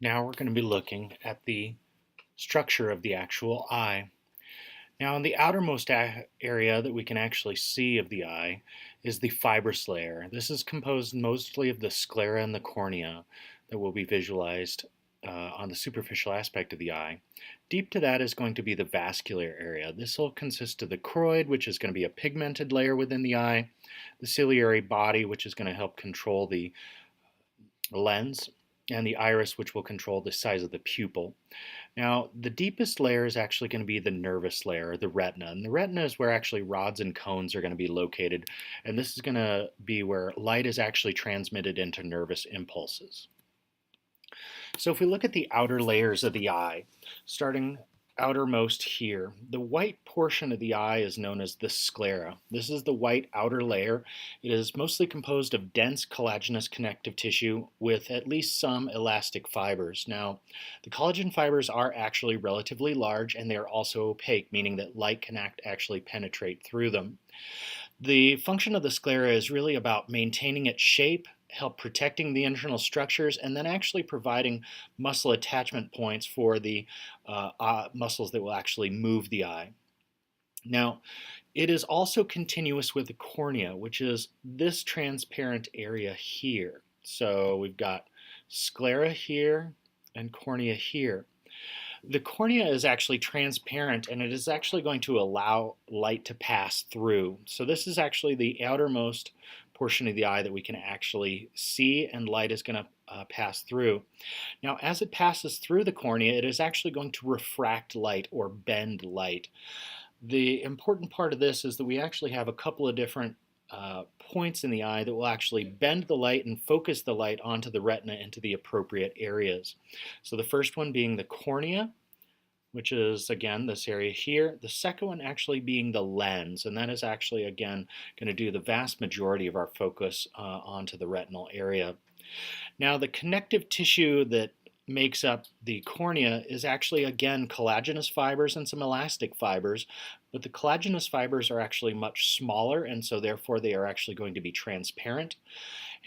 Now we're going to be looking at the structure of the actual eye. Now, in the outermost area that we can actually see of the eye is the fibrous layer. This is composed mostly of the sclera and the cornea that will be visualized on the superficial aspect of the eye. Deep to that is going to be the vascular area. This will consist of the choroid, which is going to be a pigmented layer within the eye, the ciliary body, which is going to help control the lens, and the iris, which will control the size of the pupil. Now, the deepest layer is actually going to be the nervous layer, the retina. And the retina is where actually rods and cones are going to be located. And this is going to be where light is actually transmitted into nervous impulses. So if we look at the outer layers of the eye, starting outermost here, the white portion of the eye is known as the sclera. This is the white outer layer. It is mostly composed of dense collagenous connective tissue with at least some elastic fibers. Now, the collagen fibers are actually relatively large and they are also opaque, meaning that light can actually penetrate through them. The function of the sclera is really about maintaining its shape, help protecting the internal structures, and then actually providing muscle attachment points for the muscles that will actually move the eye. Now, it is also continuous with the cornea, which is this transparent area here. So we've got sclera here and cornea here. The cornea is actually transparent and it is actually going to allow light to pass through. So this is actually the outermost portion of the eye that we can actually see, and light is going to pass through. Now, as it passes through the cornea, it is actually going to refract light or bend light. The important part of this is that we actually have a couple of different points in the eye that will actually bend the light and focus the light onto the retina into the appropriate areas. So the first one being the cornea, which is again this area here. The second one actually being the lens, and that is actually again going to do the vast majority of our focus onto the retinal area. Now, the connective tissue that makes up the cornea is actually again collagenous fibers and some elastic fibers, but the collagenous fibers are actually much smaller, and so therefore they are actually going to be transparent.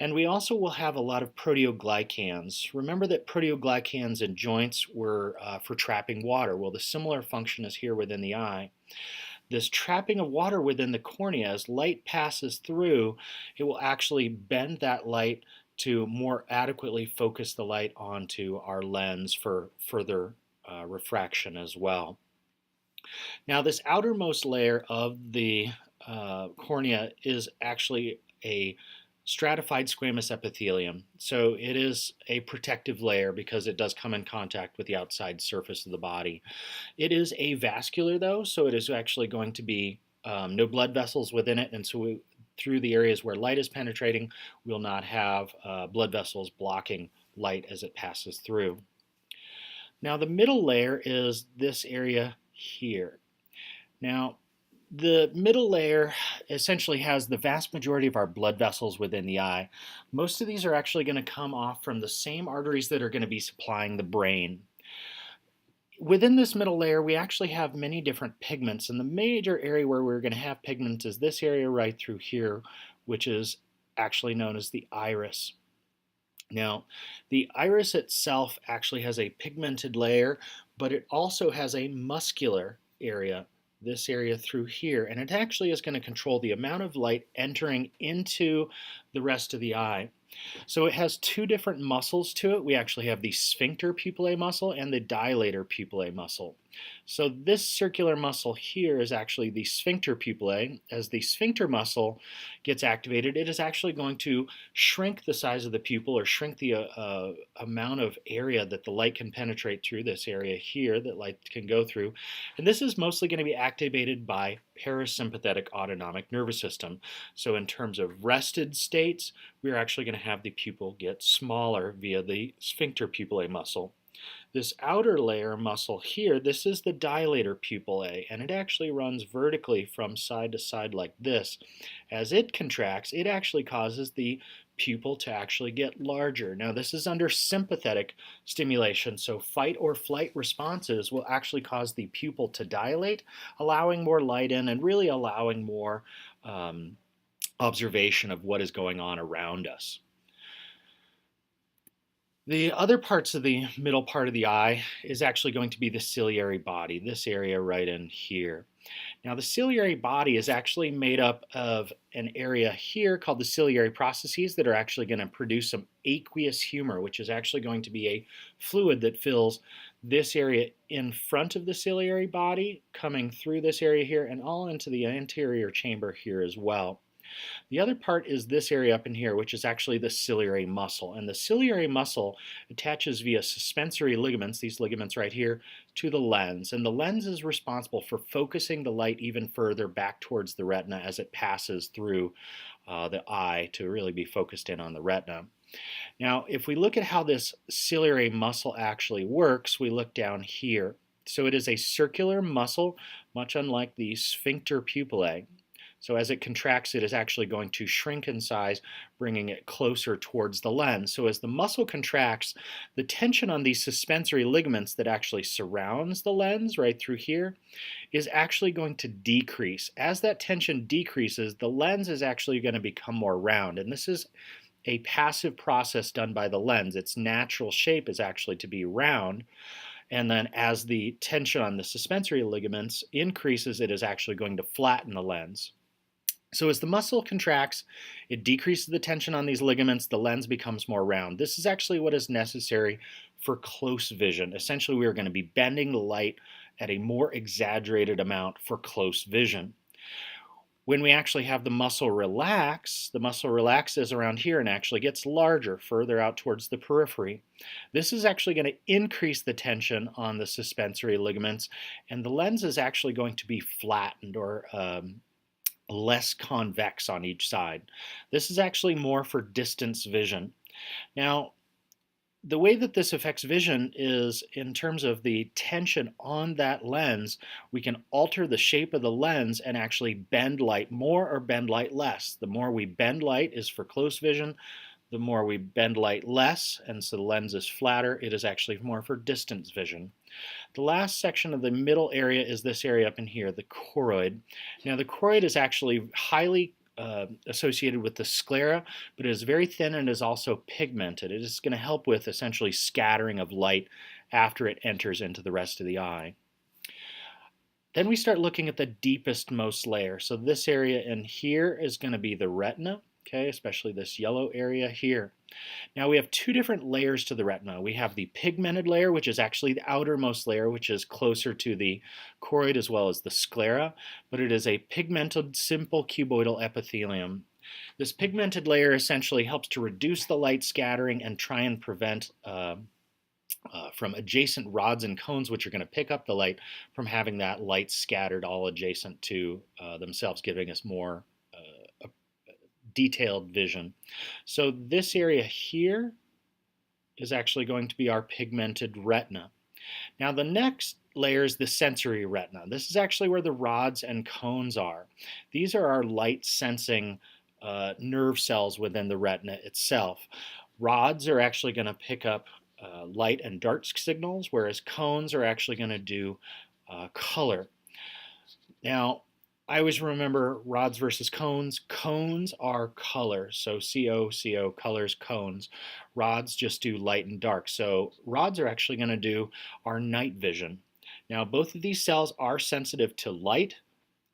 And we also will have a lot of proteoglycans. Remember that proteoglycans in joints were for trapping water. Well, the similar function is here within the eye. This trapping of water within the cornea, as light passes through, it will actually bend that light to more adequately focus the light onto our lens for further refraction as well. Now, this outermost layer of the cornea is actually a stratified squamous epithelium. So it is a protective layer because it does come in contact with the outside surface of the body. It is avascular though, so it is actually going to be no blood vessels within it, and so through the areas where light is penetrating, we will not have blood vessels blocking light as it passes through. Now, the middle layer is this area here. Now, the middle layer essentially has the vast majority of our blood vessels within the eye. Most of these are actually going to come off from the same arteries that are going to be supplying the brain. Within this middle layer, we actually have many different pigments, and the major area where we're going to have pigments is this area right through here, which is actually known as the iris. Now, the iris itself actually has a pigmented layer, but it also has a muscular area, this area through here, and it actually is going to control the amount of light entering into the rest of the eye. So it has two different muscles to it. We actually have the sphincter pupillae muscle and the dilator pupillae muscle. So this circular muscle here is actually the sphincter pupillae. As the sphincter muscle gets activated, it is actually going to shrink the size of the pupil, or shrink the amount of area that the light can penetrate through, this area here that light can go through. And this is mostly going to be activated by parasympathetic autonomic nervous system. So in terms of rested states, we're actually going to have the pupil get smaller via the sphincter pupillae muscle. This outer layer muscle here, this is the dilator pupillae, and it actually runs vertically from side to side like this. As it contracts, it actually causes the pupil to actually get larger. Now, this is under sympathetic stimulation, so fight or flight responses will actually cause the pupil to dilate, allowing more light in and really allowing more observation of what is going on around us. The other parts of the middle part of the eye is actually going to be the ciliary body, this area right in here. Now, the ciliary body is actually made up of an area here called the ciliary processes that are actually going to produce some aqueous humor, which is actually going to be a fluid that fills this area in front of the ciliary body, coming through this area here and all into the anterior chamber here as well. The other part is this area up in here, which is actually the ciliary muscle. And the ciliary muscle attaches via suspensory ligaments, these ligaments right here, to the lens. And the lens is responsible for focusing the light even further back towards the retina as it passes through the eye to really be focused in on the retina. Now, if we look at how this ciliary muscle actually works, we look down here. So it is a circular muscle, much unlike the sphincter pupillae. So as it contracts, it is actually going to shrink in size, bringing it closer towards the lens. So as the muscle contracts, the tension on these suspensory ligaments that actually surrounds the lens right through here is actually going to decrease. As that tension decreases, the lens is actually going to become more round. And this is a passive process done by the lens. Its natural shape is actually to be round. And then as the tension on the suspensory ligaments increases, it is actually going to flatten the lens. So as the muscle contracts, it decreases the tension on these ligaments, the lens becomes more round. This is actually what is necessary for close vision. Essentially, we are going to be bending the light at a more exaggerated amount for close vision. When we actually have the muscle relaxes around here and actually gets larger, further out towards the periphery. This is actually going to increase the tension on the suspensory ligaments, and the lens is actually going to be flattened or less convex on each side. This is actually more for distance vision. Now, the way that this affects vision is in terms of the tension on that lens, we can alter the shape of the lens and actually bend light more or bend light less. The more we bend light is for close vision. The more we bend light less, and so the lens is flatter, it is actually more for distance vision. The last section of the middle area is this area up in here, the choroid. Now the choroid is actually highly associated with the sclera, but it is very thin and is also pigmented. It is going to help with essentially scattering of light after it enters into the rest of the eye. Then we start looking at the deepest most layer. So this area in here is going to be the retina, okay, especially this yellow area here. Now we have two different layers to the retina. We have the pigmented layer, which is actually the outermost layer, which is closer to the choroid as well as the sclera, but it is a pigmented simple cuboidal epithelium. This pigmented layer essentially helps to reduce the light scattering and try and prevent from adjacent rods and cones, which are going to pick up the light, from having that light scattered all adjacent to themselves, giving us more detailed vision. So this area here is actually going to be our pigmented retina. Now the next layer is the sensory retina. This is actually where the rods and cones are. These are our light sensing nerve cells within the retina itself. Rods are actually going to pick up light and dark signals, whereas cones are actually going to do color. Now, I always remember rods versus cones. Cones are color, so CO, colors, cones. Rods just do light and dark. So rods are actually going to do our night vision. Now, both of these cells are sensitive to light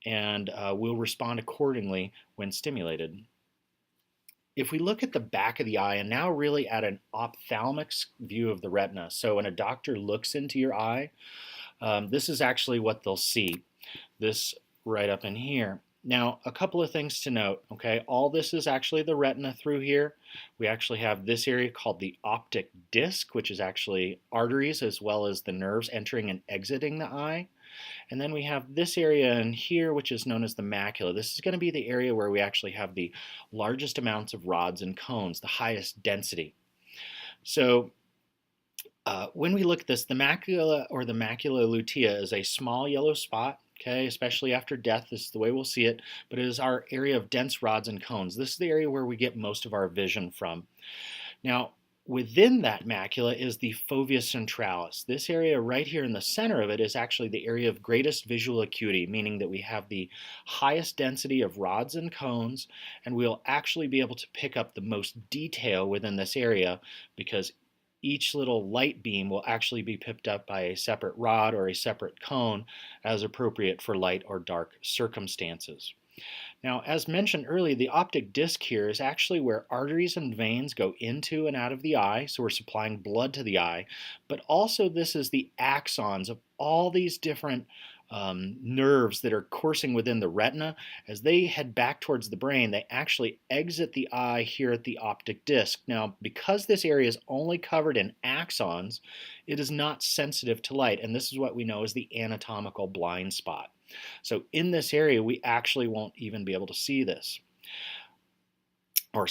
and will respond accordingly when stimulated. If we look at the back of the eye, and now really at an ophthalmic view of the retina, so when a doctor looks into your eye, this is actually what they'll see. This right up in here. Now, a couple of things to note, okay? All this is actually the retina through here. We actually have this area called the optic disc, which is actually arteries as well as the nerves entering and exiting the eye. And then we have this area in here, which is known as the macula. This is going to be the area where we actually have the largest amounts of rods and cones, the highest density. So when we look at this, the macula or the macula lutea is a small yellow spot. Okay, especially after death, this is the way we'll see it, but it is our area of dense rods and cones. This is the area where we get most of our vision from. Now, within that macula is the fovea centralis. This area right here in the center of it is actually the area of greatest visual acuity, meaning that we have the highest density of rods and cones, and we'll actually be able to pick up the most detail within this area because each little light beam will actually be picked up by a separate rod or a separate cone as appropriate for light or dark circumstances. Now, as mentioned earlier, the optic disc here is actually where arteries and veins go into and out of the eye, so we're supplying blood to the eye, but also this is the axons of all these different nerves that are coursing within the retina. As they head back towards the brain, they actually exit the eye here at the optic disc. Now, because this area is only covered in axons, it is not sensitive to light, and this is what we know as the anatomical blind spot. So in this area, we actually won't even be able to see this or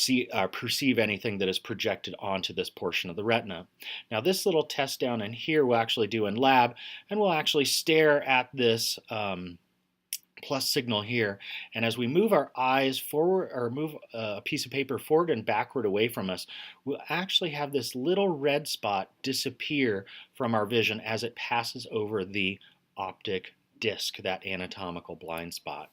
perceive anything that is projected onto this portion of the retina. Now this little test down in here we'll actually do in lab, and we'll actually stare at this plus signal here, and as we move our eyes forward or move a piece of paper forward and backward away from us, we'll actually have this little red spot disappear from our vision as it passes over the optic disc, that anatomical blind spot.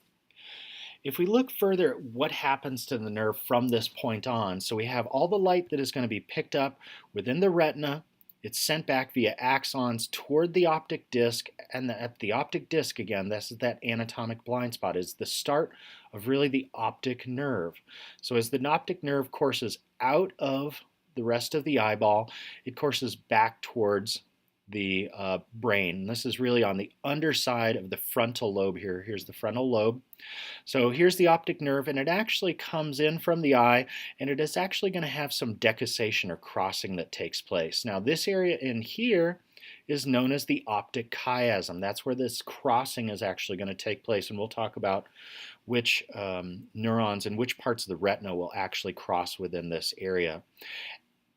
If we look further at what happens to the nerve from this point on, so we have all the light that is going to be picked up within the retina, it's sent back via axons toward the optic disc, and at the optic disc again, this is that anatomic blind spot, is the start of really the optic nerve. So as the optic nerve courses out of the rest of the eyeball, it courses back towards the brain. This is really on the underside of the frontal lobe here. Here's the frontal lobe. So here's the optic nerve, and it actually comes in from the eye, and it is actually going to have some decussation or crossing that takes place. Now this area in here is known as the optic chiasm. That's where this crossing is actually going to take place, and we'll talk about which neurons and which parts of the retina will actually cross within this area.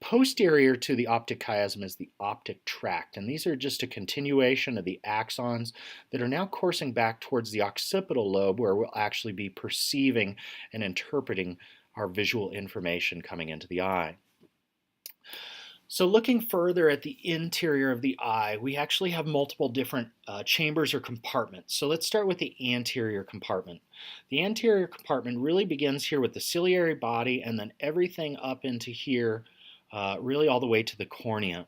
Posterior to the optic chiasm is the optic tract, and these are just a continuation of the axons that are now coursing back towards the occipital lobe, where we'll actually be perceiving and interpreting our visual information coming into the eye. So looking further at the interior of the eye, we actually have multiple different chambers or compartments. So let's start with the anterior compartment. The anterior compartment really begins here with the ciliary body, and then everything up into here, really all the way to the cornea.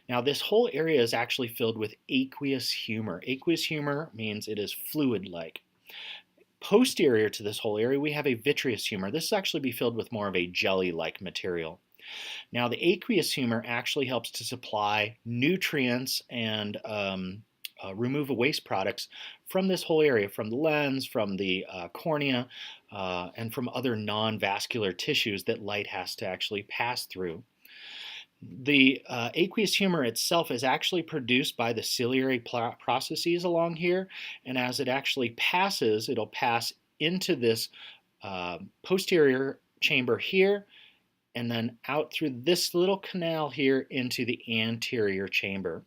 Now this whole area is actually filled with aqueous humor. Aqueous humor means it is fluid-like. Posterior to this whole area we have a vitreous humor. This will actually be filled with more of a jelly-like material. Now the aqueous humor actually helps to supply nutrients and remove waste products from this whole area, from the lens, from the cornea, and from other non-vascular tissues that light has to actually pass through. The aqueous humor itself is actually produced by the ciliary processes along here, and as it actually passes, it'll pass into this posterior chamber here, and then out through this little canal here into the anterior chamber.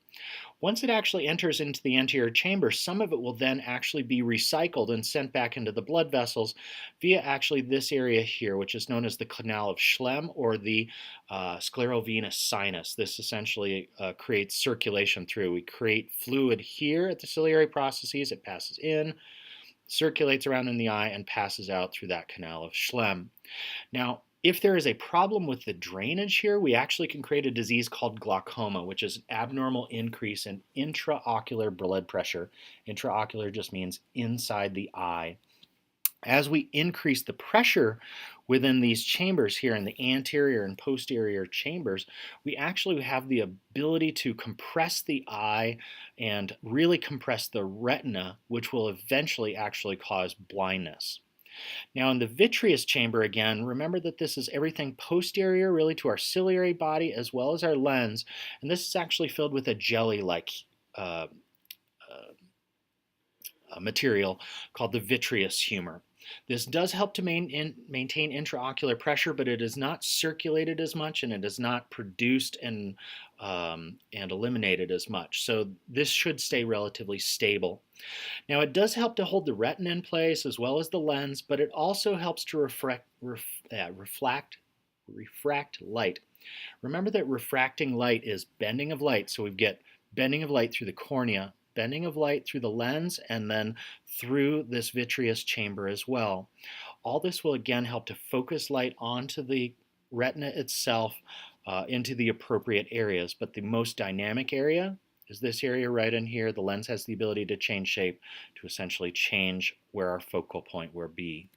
Once it actually enters into the anterior chamber, some of it will then actually be recycled and sent back into the blood vessels via actually this area here, which is known as the canal of Schlemm or the sclerovenous sinus. This essentially creates circulation through. We create fluid here at the ciliary processes. It passes in, circulates around in the eye, and passes out through that canal of Schlemm. Now, if there is a problem with the drainage here, we actually can create a disease called glaucoma, which is an abnormal increase in intraocular blood pressure. Intraocular just means inside the eye. As we increase the pressure within these chambers here in the anterior and posterior chambers, we actually have the ability to compress the eye and really compress the retina, which will eventually actually cause blindness. Now in the vitreous chamber again, remember that this is everything posterior really to our ciliary body as well as our lens, and this is actually filled with a jelly-like material called the vitreous humor. This does help to maintain intraocular pressure, but it is not circulated as much, and it is not produced and eliminated as much. So this should stay relatively stable. Now it does help to hold the retina in place as well as the lens, but it also helps to refract light. Remember that refracting light is bending of light, so we get bending of light through the cornea, bending of light through the lens, and then through this vitreous chamber as well. All this will again help to focus light onto the retina itself, into the appropriate areas. But the most dynamic area is this area right in here. The lens has the ability to change shape to essentially change where our focal point will be.